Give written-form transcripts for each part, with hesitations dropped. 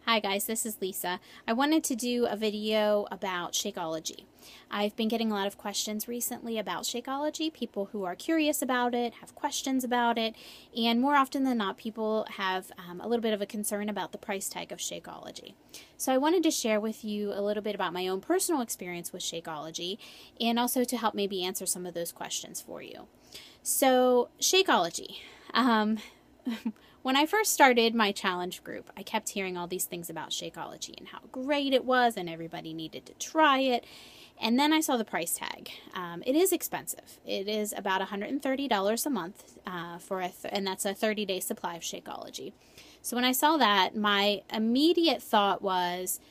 Hi guys, this is Lisa. I wanted to do a video about Shakeology. I've been getting a lot of questions recently about Shakeology, people who are curious about it, have questions about it, and more often than not, people have a little bit of a concern about the price tag of Shakeology. So I wanted to share with you a little bit about my own personal experience with Shakeology, and also to help maybe answer some of those questions for you. So, Shakeology. When I first started my challenge group, I kept hearing all these things about Shakeology and how great it was and everybody needed to try it. And then I saw the price tag. It is expensive. It is about $130 a month and that's a 30-day supply of Shakeology. So when I saw that, my immediate thought was,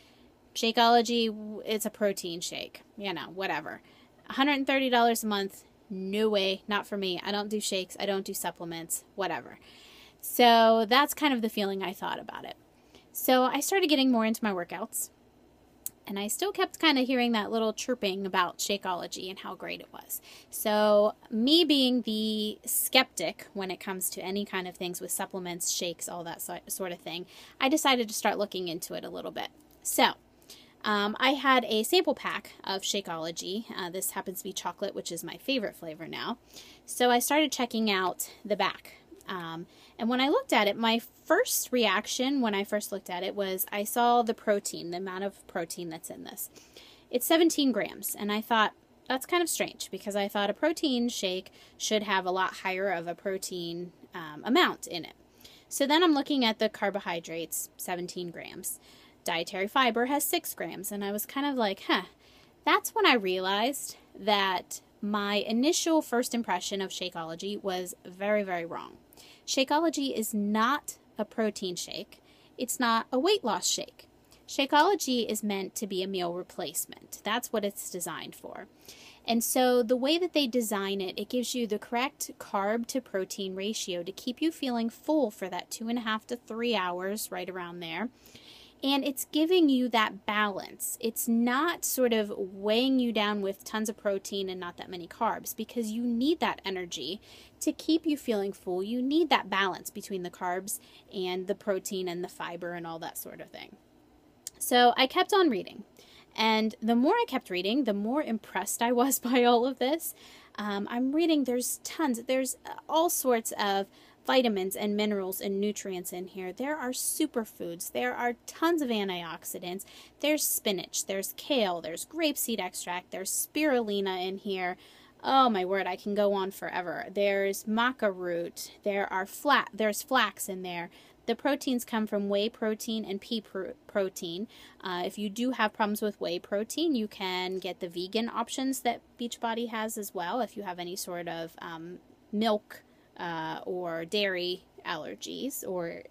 Shakeology, it's a protein shake, whatever. $130 a month, no way, not for me. I don't do shakes, I don't do supplements, whatever. So that's kind of the feeling I thought about it. So I started getting more into my workouts, and I still kept kind of hearing that little chirping about Shakeology and how great it was. So me being the skeptic when it comes to any kind of things with supplements, shakes, all that sort of thing, I decided to start looking into it a little bit. So I had a sample pack of Shakeology. This happens to be chocolate, which is my favorite flavor now. So I started checking out the back. And when I looked at it, my first reaction when I first looked at it was I saw the protein, the amount of protein that's in this. It's 17 grams, and I thought, that's kind of strange, because I thought a protein shake should have a lot higher of a protein amount in it. So then I'm looking at the carbohydrates, 17 grams. Dietary fiber has 6 grams, and I was kind of like, That's when I realized that my initial first impression of Shakeology was very, very wrong. Shakeology is not a protein shake. It's not a weight loss shake. Shakeology is meant to be a meal replacement. That's what it's designed for. And so the way that they design it, it gives you the correct carb to protein ratio to keep you feeling full for that 2.5 to 3 hours, right around there. And it's giving you that balance. It's not sort of weighing you down with tons of protein and not that many carbs, because you need that energy to keep you feeling full. You need that balance between the carbs and the protein and the fiber and all that sort of thing. So I kept on reading. And the more I kept reading, the more impressed I was by all of this. I'm reading, there's all sorts of vitamins and minerals and nutrients in here. There are superfoods. There are tons of antioxidants. There's spinach. There's kale. There's grapeseed extract. There's spirulina in here. Oh my word, I can go on forever. There's maca root. There's flax in there. The proteins come from whey protein and pea protein. If you do have problems with whey protein, you can get the vegan options that Beachbody has as well if you have any sort of milk or dairy allergies or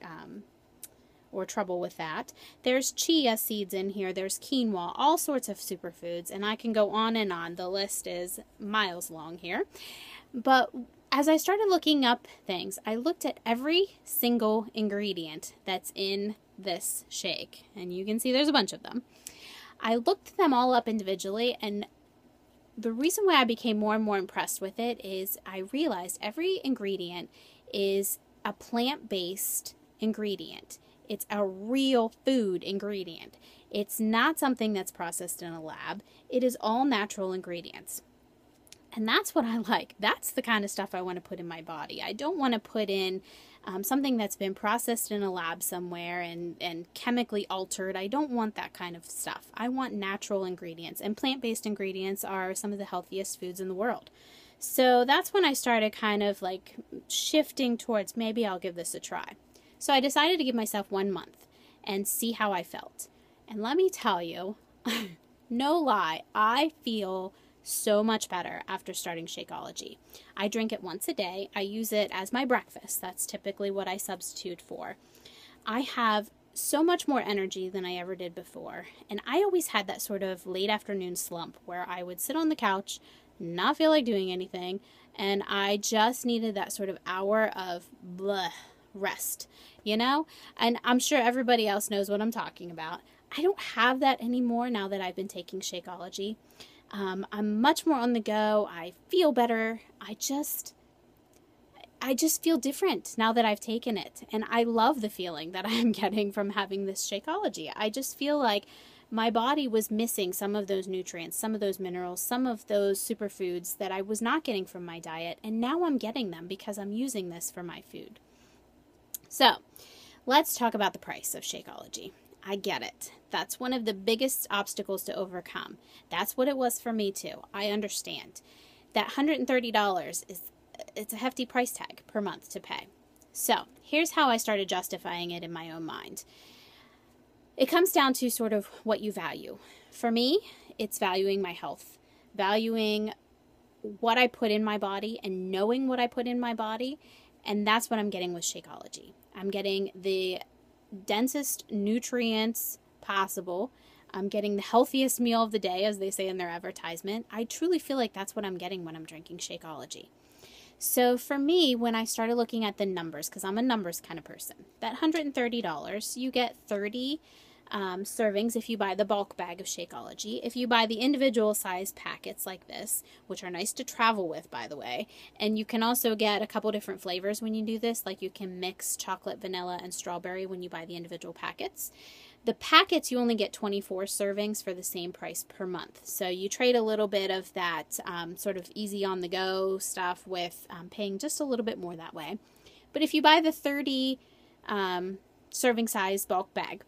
trouble with that. There's chia seeds in here. There's quinoa, all sorts of superfoods, and I can go on and on. The list is miles long here. But as I started looking up things, I looked at every single ingredient that's in this shake, and you can see there's a bunch of them. I looked them all up individually, and the reason why I became more and more impressed with it is I realized every ingredient is a plant-based ingredient. It's a real food ingredient. It's not something that's processed in a lab. It is all natural ingredients. And that's what I like. That's the kind of stuff I want to put in my body. I don't want to put in something that's been processed in a lab somewhere and chemically altered. I don't want that kind of stuff. I want natural ingredients. And plant-based ingredients are some of the healthiest foods in the world. So that's when I started kind of like shifting towards maybe I'll give this a try. So I decided to give myself 1 month and see how I felt. And let me tell you, no lie, I feel so much better after starting Shakeology. I drink it once a day. I use it as my breakfast. That's typically what I substitute for. I have so much more energy than I ever did before. And I always had that sort of late afternoon slump where I would sit on the couch, not feel like doing anything, and I just needed that sort of hour of rest, And I'm sure everybody else knows what I'm talking about. I don't have that anymore now that I've been taking Shakeology. I'm much more on the go. I feel better. I just feel different now that I've taken it. And I love the feeling that I'm getting from having this Shakeology. I just feel like my body was missing some of those nutrients, some of those minerals, some of those superfoods that I was not getting from my diet. And now I'm getting them because I'm using this for my food. So let's talk about the price of Shakeology. I get it. That's one of the biggest obstacles to overcome. That's what it was for me too. I understand. That $130 it's a hefty price tag per month to pay. So here's how I started justifying it in my own mind. It comes down to sort of what you value. For me, it's valuing my health, valuing what I put in my body and knowing what I put in my body. And that's what I'm getting with Shakeology. I'm getting the densest nutrients possible. I'm getting the healthiest meal of the day, as they say in their advertisement. I truly feel like that's what I'm getting when I'm drinking Shakeology. So for me, when I started looking at the numbers, because I'm a numbers kind of person, that $130, you get 30 servings if you buy the bulk bag of Shakeology. If you buy the individual size packets like this, which are nice to travel with, by the way, and you can also get a couple different flavors when you do this, like you can mix chocolate, vanilla, and strawberry when you buy the individual packets. The packets, you only get 24 servings for the same price per month. So you trade a little bit of that sort of easy on the go stuff with paying just a little bit more that way. But if you buy the 30 serving size bulk bag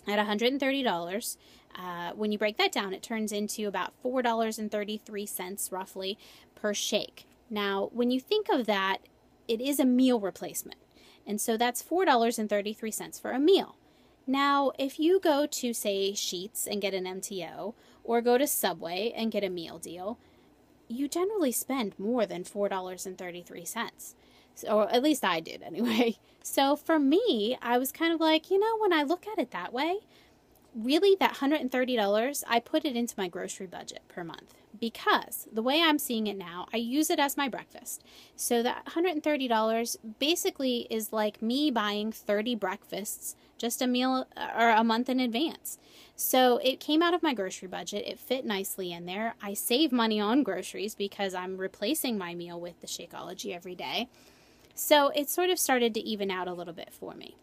at $130, when you break that down, it turns into about $4.33 roughly per shake. Now, when you think of that, it is a meal replacement. And so that's $4.33 for a meal. Now, if you go to, say, Sheetz and get an MTO, or go to Subway and get a meal deal, you generally spend more than $4.33. Or at least I did anyway. So for me, I was kind of like, when I look at it that way, really that $130, I put it into my grocery budget per month. Because the way I'm seeing it now, I use it as my breakfast. So that $130 basically is like me buying 30 breakfasts, just a meal or a month in advance. So it came out of my grocery budget. It fit nicely in there. I save money on groceries because I'm replacing my meal with the Shakeology every day. So it sort of started to even out a little bit for me.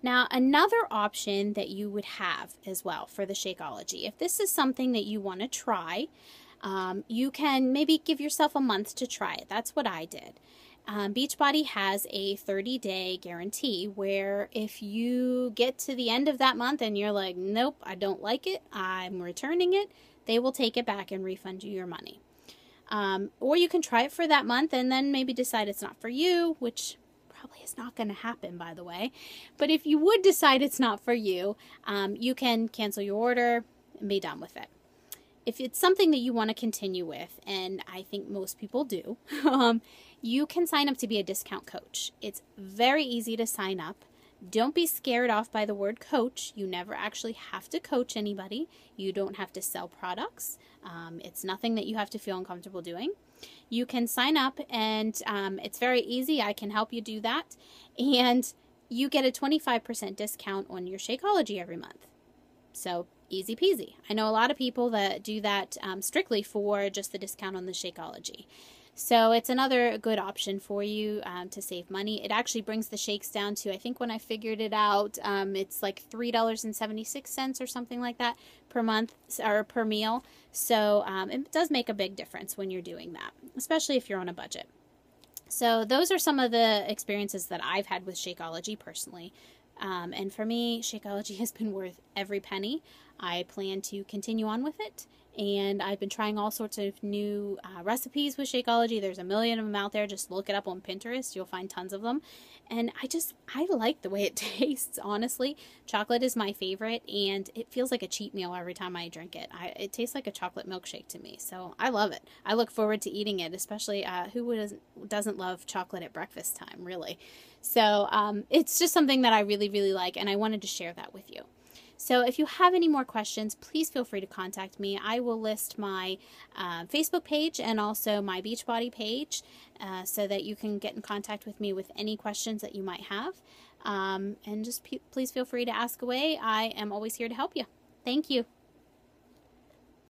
Now, another option that you would have as well for the Shakeology, if this is something that you want to try, you can maybe give yourself a month to try it. That's what I did. Beachbody has a 30-day guarantee where if you get to the end of that month and you're like, nope, I don't like it, I'm returning it, they will take it back and refund you your money. Or you can try it for that month and then maybe decide it's not for you, which probably is not going to happen, by the way. But if you would decide it's not for you, you can cancel your order and be done with it. If it's something that you want to continue with, and I think most people do, you can sign up to be a discount coach. It's very easy to sign up. Don't be scared off by the word coach. You never actually have to coach anybody. You don't have to sell products. It's nothing that you have to feel uncomfortable doing. You can sign up, and it's very easy. I can help you do that. And you get a 25% discount on your Shakeology every month. So easy peasy. I know a lot of people that do that strictly for just the discount on the Shakeology. So it's another good option for you to save money. It actually brings the shakes down to, I think when I figured it out, it's like $3.76 or something like that per month or per meal. So it does make a big difference when you're doing that, especially if you're on a budget. So those are some of the experiences that I've had with Shakeology personally. And for me, Shakeology has been worth every penny. I plan to continue on with it. And I've been trying all sorts of new recipes with Shakeology. There's a million of them out there. Just look it up on Pinterest. You'll find tons of them. And I like the way it tastes, honestly. Chocolate is my favorite, and it feels like a cheat meal every time I drink it. It tastes like a chocolate milkshake to me, so I love it. I look forward to eating it, especially who doesn't love chocolate at breakfast time, really. So it's just something that I really, really like, and I wanted to share that with you. So if you have any more questions, please feel free to contact me. I will list my Facebook page and also my Beachbody page so that you can get in contact with me with any questions that you might have. And just please feel free to ask away. I am always here to help you. Thank you.